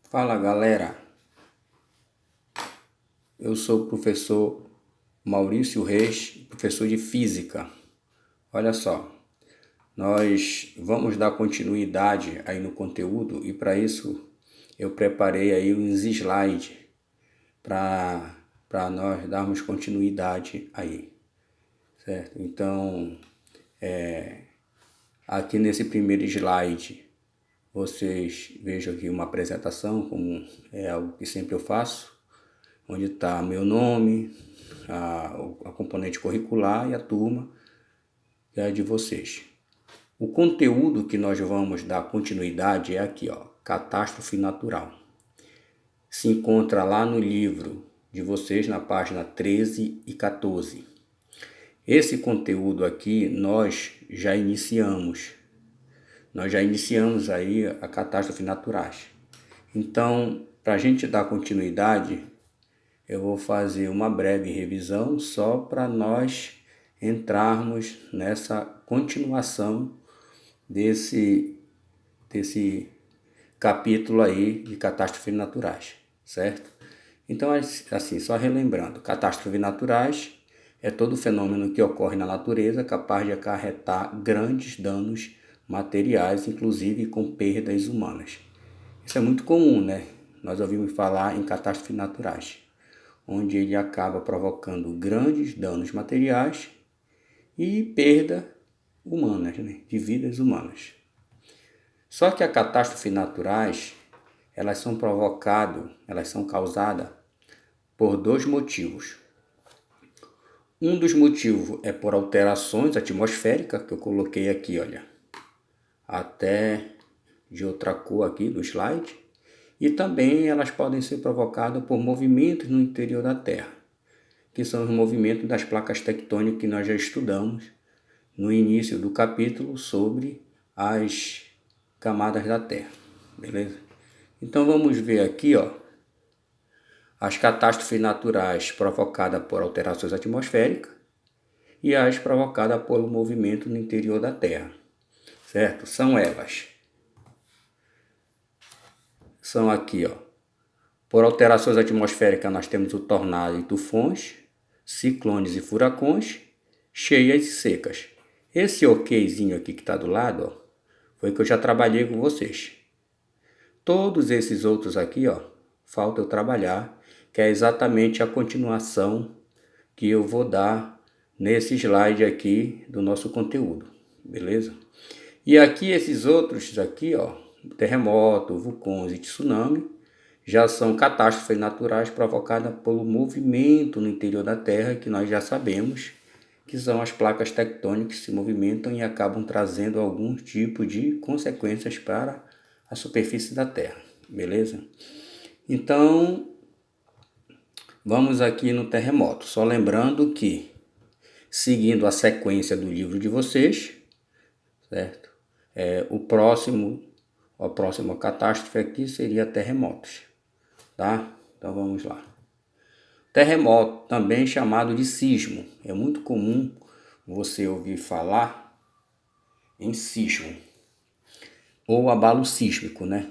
Fala galera, eu sou o professor Maurício Reis, professor de Física. Olha só, nós vamos dar continuidade aí no conteúdo e para isso eu preparei aí uns slides para nós darmos continuidade aí, certo? Então, aqui nesse primeiro slide vocês vejam aqui uma apresentação, como é algo que sempre eu faço, onde está meu nome, a componente curricular e a turma que é a de vocês. O conteúdo que nós vamos dar continuidade é aqui, ó, catástrofe natural. Se encontra lá no livro de vocês, na página 13 e 14. Esse conteúdo aqui nós já iniciamos. Nós já iniciamos aí a catástrofe naturais. Então, para a gente dar continuidade, eu vou fazer uma breve revisão só para nós entrarmos nessa continuação desse capítulo aí de catástrofes naturais, certo? Então, assim, só relembrando, catástrofes naturais é todo fenômeno que ocorre na natureza capaz de acarretar grandes danos materiais, inclusive com perdas humanas. Isso é muito comum, né? Nós ouvimos falar em catástrofes naturais, onde ele acaba provocando grandes danos materiais e perda humanas, né? De vidas humanas. Só que as catástrofes naturais, elas são causadas por dois motivos. Um dos motivos é por alterações atmosféricas, que eu coloquei aqui, olha, até de outra cor aqui do slide, e também elas podem ser provocadas por movimentos no interior da Terra, que são os movimentos das placas tectônicas que nós já estudamos no início do capítulo sobre as camadas da Terra, beleza? Então vamos ver aqui, ó, as catástrofes naturais provocadas por alterações atmosféricas e as provocadas pelo movimento no interior da Terra, certo? São elas. São aqui, ó. Por alterações atmosféricas nós temos o tornado e tufões, ciclones e furacões, cheias e secas. Esse okzinho aqui que está do lado, ó, foi que eu já trabalhei com vocês. Todos esses outros aqui, ó, falta eu trabalhar, que é exatamente a continuação que eu vou dar nesse slide aqui do nosso conteúdo, beleza? E aqui esses outros aqui, ó, terremoto, vulcões e tsunami, já são catástrofes naturais provocadas pelo movimento no interior da Terra, que nós já sabemos que são as placas tectônicas que se movimentam e acabam trazendo algum tipo de consequências para a superfície da Terra, beleza? Então, vamos aqui no terremoto. Só lembrando que, seguindo a sequência do livro de vocês, certo? A próxima catástrofe aqui seria terremotos, tá? Então vamos lá. Terremoto, também chamado de sismo. É muito comum você ouvir falar em sismo ou abalo sísmico, né?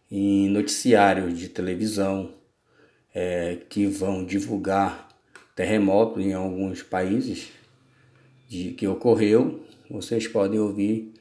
Em noticiários de televisão que vão divulgar terremoto em alguns países que ocorreu, vocês podem ouvir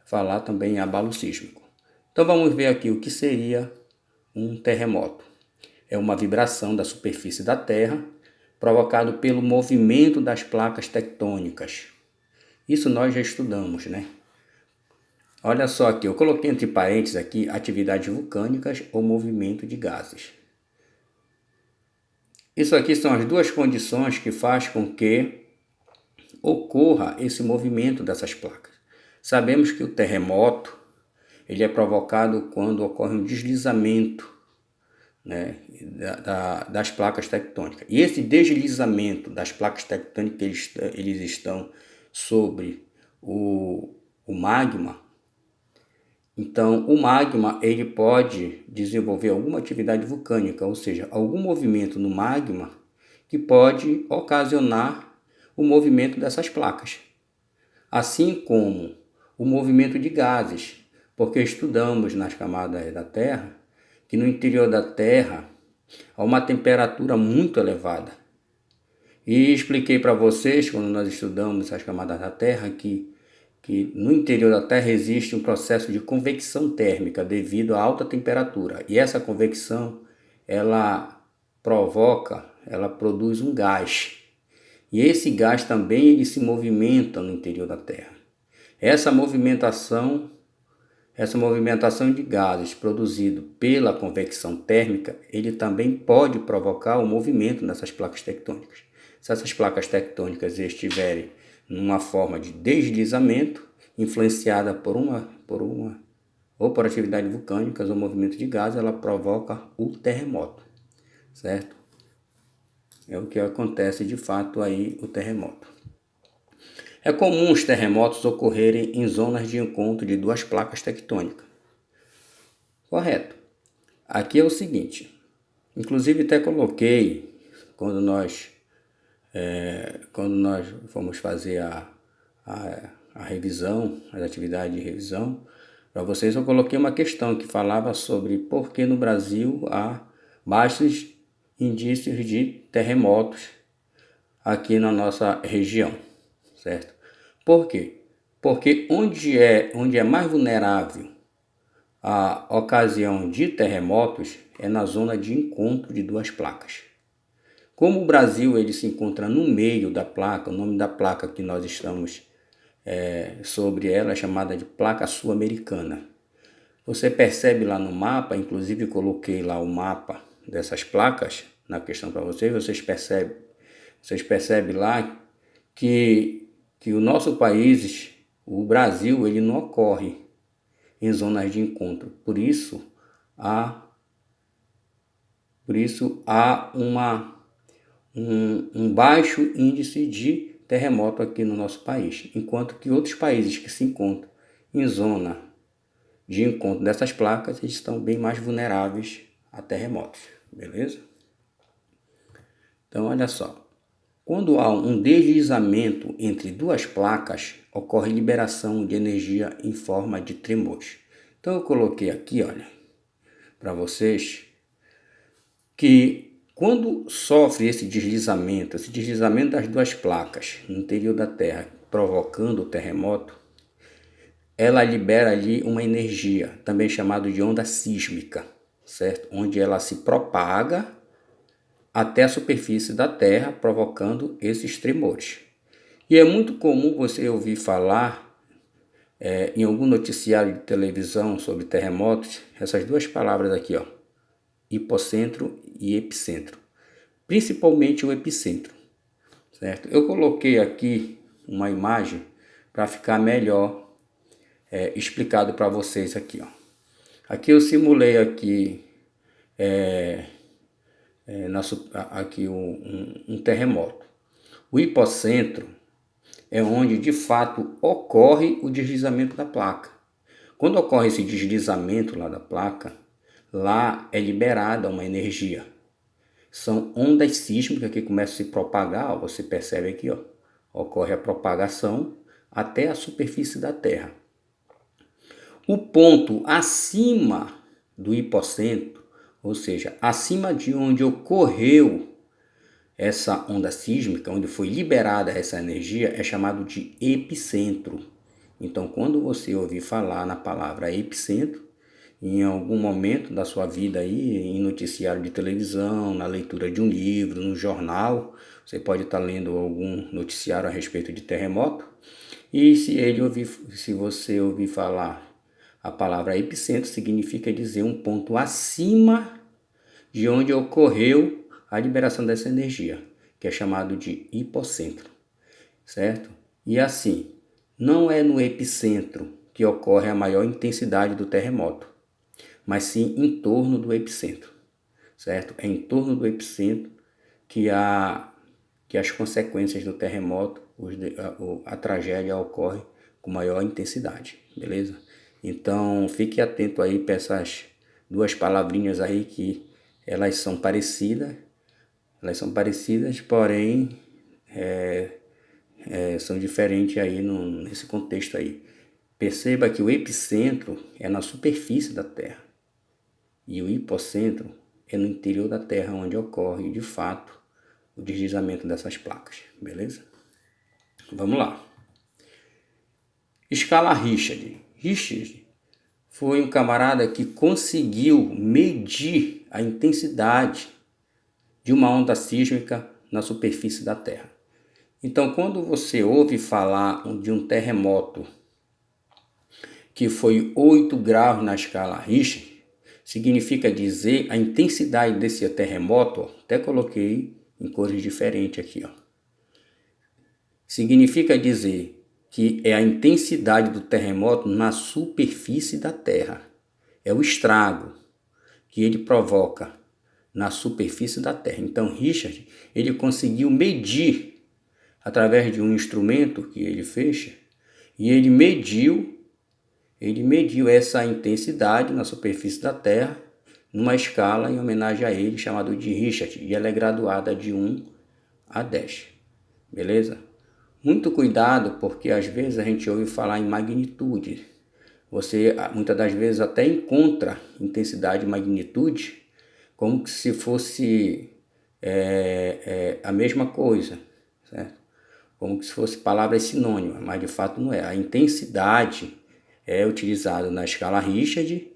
falar também em abalo sísmico. Então vamos ver aqui o que seria um terremoto. É uma vibração da superfície da Terra provocado pelo movimento das placas tectônicas. Isso nós já estudamos, né? Olha só aqui, eu coloquei entre parênteses aqui atividades vulcânicas ou movimento de gases. Isso aqui são as duas condições que faz com que ocorra esse movimento dessas placas. Sabemos que o terremoto ele é provocado quando ocorre um deslizamento, né, das placas tectônicas. E esse deslizamento das placas tectônicas, eles estão sobre o magma. Então, o magma ele pode desenvolver alguma atividade vulcânica, ou seja, algum movimento no magma que pode ocasionar o movimento dessas placas. Assim como o movimento de gases, porque estudamos nas camadas da Terra que no interior da Terra há uma temperatura muito elevada. E expliquei para vocês, quando nós estudamos as camadas da Terra, que no interior da Terra existe um processo de convecção térmica devido à alta temperatura. E essa convecção, ela produz um gás. E esse gás também ele se movimenta no interior da Terra. Essa movimentação de gases produzido pela convecção térmica, ele também pode provocar o movimento nessas placas tectônicas. Se essas placas tectônicas estiverem numa forma de deslizamento, influenciada ou por atividades vulcânicas ou movimento de gás, ela provoca o terremoto, certo? É o que acontece de fato aí, o terremoto. É comum os terremotos ocorrerem em zonas de encontro de duas placas tectônicas. Correto. Aqui é o seguinte, inclusive até coloquei, quando nós fomos fazer a revisão, as atividades de revisão, para vocês eu coloquei uma questão que falava sobre por que no Brasil há baixos indícios de terremotos aqui na nossa região, certo? Por quê? Porque onde é mais vulnerável a ocasião de terremotos é na zona de encontro de duas placas. Como o Brasil ele se encontra no meio da placa, o nome da placa que nós estamos sobre ela é chamada de placa sul-americana. Você percebe lá no mapa, inclusive coloquei lá o mapa dessas placas na questão para vocês percebem lá que o nosso país, o Brasil, ele não ocorre em zonas de encontro. Por isso há um baixo índice de terremoto aqui no nosso país, enquanto que outros países que se encontram em zona de encontro dessas placas, eles estão bem mais vulneráveis a terremotos, beleza? Então, olha só, quando há um deslizamento entre duas placas, ocorre liberação de energia em forma de tremores. Então, eu coloquei aqui, olha, para vocês, que quando sofre esse deslizamento das duas placas no interior da Terra, provocando o terremoto, ela libera ali uma energia, também chamada de onda sísmica, certo? Onde ela se propaga até a superfície da Terra, provocando esses tremores. E é muito comum você ouvir falar em algum noticiário de televisão sobre terremotos, essas duas palavras aqui, ó, hipocentro e epicentro, principalmente o epicentro, certo? Eu coloquei aqui uma imagem para ficar melhor explicado para vocês aqui, ó. Aqui eu simulei aqui um terremoto. O hipocentro é onde de fato ocorre o deslizamento da placa. Quando ocorre esse deslizamento lá da placa, lá é liberada uma energia. São ondas sísmicas que começam a se propagar, ó, você percebe aqui, ó, ocorre a propagação até a superfície da Terra. O ponto acima do hipocentro, ou seja, acima de onde ocorreu essa onda sísmica, onde foi liberada essa energia, é chamado de epicentro. Então, quando você ouvir falar na palavra epicentro, em algum momento da sua vida aí, em noticiário de televisão, na leitura de um livro, no jornal, você pode estar lendo algum noticiário a respeito de terremoto, e se você ouvir falar a palavra epicentro, significa dizer um ponto acima de onde ocorreu a liberação dessa energia, que é chamado de hipocentro, certo? E assim, não é no epicentro que ocorre a maior intensidade do terremoto, mas sim em torno do epicentro, certo? É em torno do epicentro que as consequências do terremoto, a tragédia ocorre com maior intensidade, beleza? Então, fique atento aí para essas duas palavrinhas aí que elas são parecidas, porém são diferentes aí nesse contexto aí. Perceba que o epicentro é na superfície da Terra, e o hipocentro é no interior da Terra onde ocorre, de fato, o deslizamento dessas placas, beleza? Vamos lá. Escala Richard. Richard foi um camarada que conseguiu medir a intensidade de uma onda sísmica na superfície da Terra. Então, quando você ouve falar de um terremoto que foi 8 graus na escala Richter, significa dizer a intensidade desse terremoto, até coloquei em cores diferentes aqui, significa dizer que é a intensidade do terremoto na superfície da Terra. É o estrago que ele provoca na superfície da Terra. Então, Richard, ele conseguiu medir através de um instrumento que ele fez, e ele mediu essa intensidade na superfície da Terra numa escala em homenagem a ele, chamado de Richard, e ela é graduada de 1 a 10. Beleza? Muito cuidado, porque às vezes a gente ouve falar em magnitude. Você muitas das vezes até encontra intensidade e magnitude como se fosse a mesma coisa, certo? Como se fosse palavras sinônimas, mas de fato não é. A intensidade é utilizada na escala Richard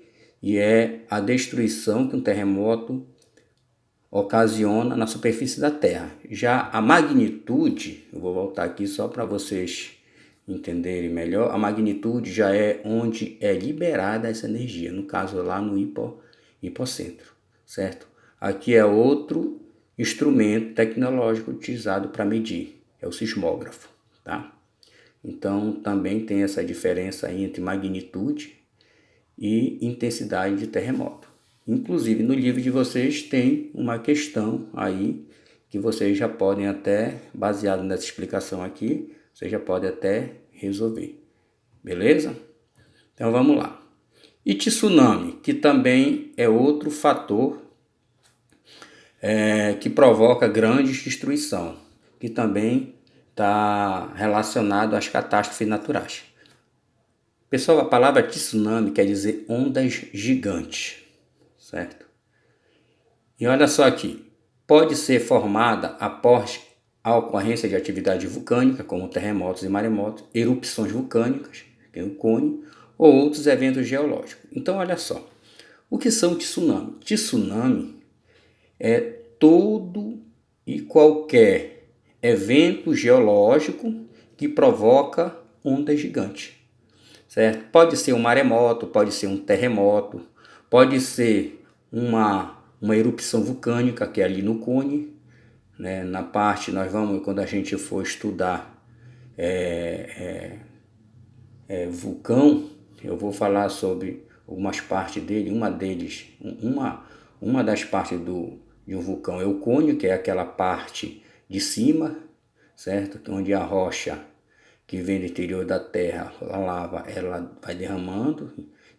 e é a destruição que um terremoto ocasiona na superfície da Terra. Já a magnitude, eu vou voltar aqui só para vocês entenderem melhor, a magnitude já é onde é liberada essa energia, no caso lá no hipocentro, certo? Aqui é outro instrumento tecnológico utilizado para medir, é o sismógrafo, tá? Então também tem essa diferença aí entre magnitude e intensidade de terremoto. Inclusive no livro de vocês tem uma questão aí que vocês já podem até, baseado nessa explicação aqui, vocês já podem até resolver, beleza? Então vamos lá. E tsunami, que também é outro fator que provoca grande destruição, que também está relacionado às catástrofes naturais. Pessoal, a palavra tsunami quer dizer ondas gigantes, certo? E olha só aqui, pode ser formada após a ocorrência de atividade vulcânica, como terremotos e maremotos, erupções vulcânicas, que é o cone, ou outros eventos geológicos. Então, olha só, o que são tsunami? Tsunami é todo e qualquer evento geológico que provoca ondas gigantes, certo? Pode ser um maremoto, pode ser um terremoto, pode ser uma erupção vulcânica, que é ali no cone, né? Na parte, quando a gente for estudar vulcão, eu vou falar sobre algumas partes dele. Uma das partes de um vulcão é o cone, que é aquela parte de cima, certo? Onde a rocha que vem do interior da Terra, a lava, ela vai derramando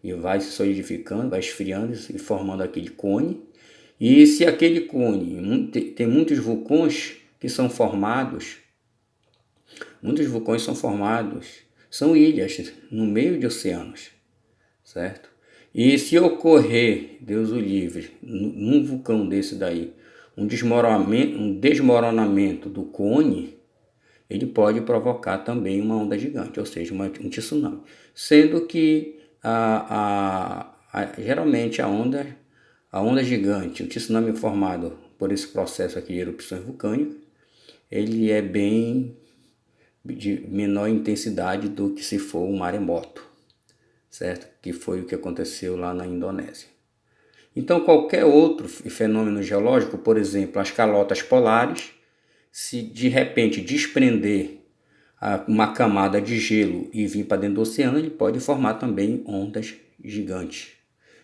e vai se solidificando, vai esfriando e formando aquele cone. E se aquele cone, tem muitos vulcões que são formados, são ilhas no meio de oceanos, certo? E se ocorrer, Deus o livre, num vulcão desse daí, um desmoronamento do cone, ele pode provocar também uma onda gigante, ou seja, um tsunami. Sendo que geralmente a onda gigante, o tsunami formado por esse processo aqui de erupções vulcânicas, ele é bem de menor intensidade do que se for um maremoto, certo? Que foi o que aconteceu lá na Indonésia. Então qualquer outro fenômeno geológico, por exemplo, as calotas polares, se de repente desprender uma camada de gelo e vir para dentro do oceano, ele pode formar também ondas gigantes.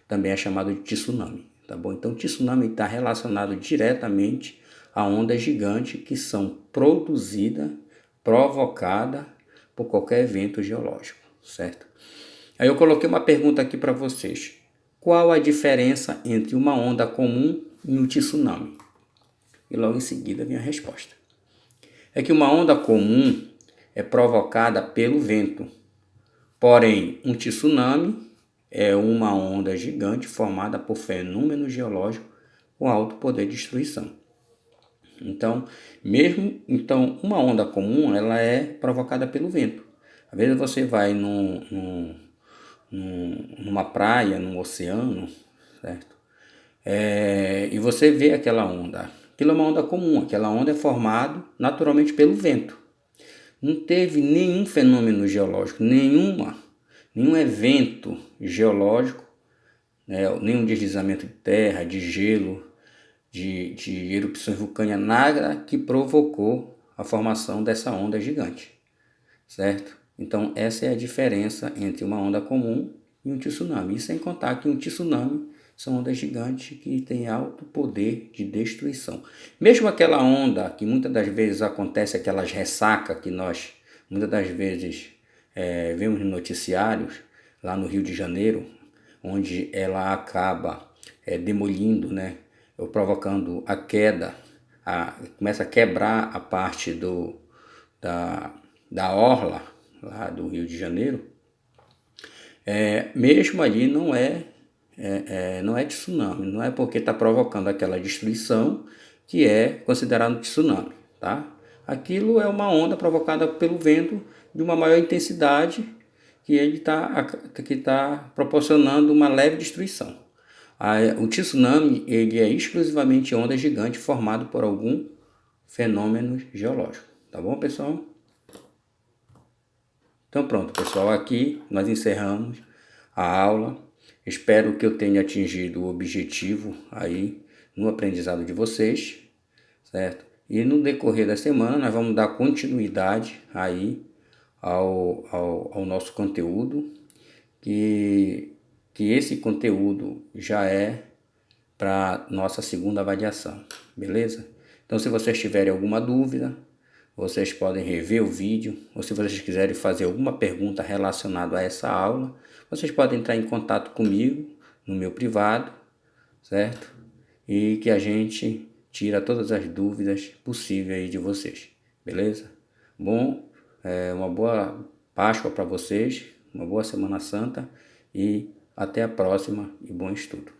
Também é chamado de tsunami, tá bom? Então tsunami está relacionado diretamente a ondas gigantes que são provocadas por qualquer evento geológico, certo? Aí eu coloquei uma pergunta aqui para vocês. Qual a diferença entre uma onda comum e um tsunami? E logo em seguida vem a resposta. É que uma onda comum é provocada pelo vento, porém um tsunami é uma onda gigante formada por fenômeno geológico com alto poder de destruição. Então, uma onda comum, ela é provocada pelo vento. Às vezes você vai numa praia, num oceano, certo? E você vê aquela onda. Aquilo é uma onda comum, aquela onda é formada naturalmente pelo vento. Não teve nenhum fenômeno geológico, nenhum evento geológico, né, nenhum deslizamento de terra, de gelo, de erupções vulcânicas, nada que provocou a formação dessa onda gigante, certo? Então essa é a diferença entre uma onda comum e um tsunami. E sem contar que um tsunami são ondas gigantes que têm alto poder de destruição. Mesmo aquela onda que muitas das vezes acontece, aquelas ressacas que nós muitas das vezes vemos nos noticiários, lá no Rio de Janeiro, onde ela acaba demolindo, né, ou provocando a queda, começa a quebrar a parte da orla lá do Rio de Janeiro, mesmo ali não é tsunami, não é porque está provocando aquela destruição que é considerado tsunami, tá? Aquilo é uma onda provocada pelo vento de uma maior intensidade que ele tá proporcionando uma leve destruição. O tsunami ele é exclusivamente onda gigante formado por algum fenômeno geológico, tá bom, pessoal? Então pronto, pessoal, aqui nós encerramos a aula. Espero que eu tenha atingido o objetivo aí no aprendizado de vocês, certo? E no decorrer da semana nós vamos dar continuidade aí ao nosso conteúdo, que esse conteúdo já é para nossa segunda avaliação, beleza? Então se vocês tiverem alguma dúvida, vocês podem rever o vídeo, ou se vocês quiserem fazer alguma pergunta relacionada a essa aula, vocês podem entrar em contato comigo no meu privado, certo? E que a gente tira todas as dúvidas possíveis de vocês, beleza? Bom, uma boa Páscoa para vocês, uma boa Semana Santa e até a próxima e bom estudo.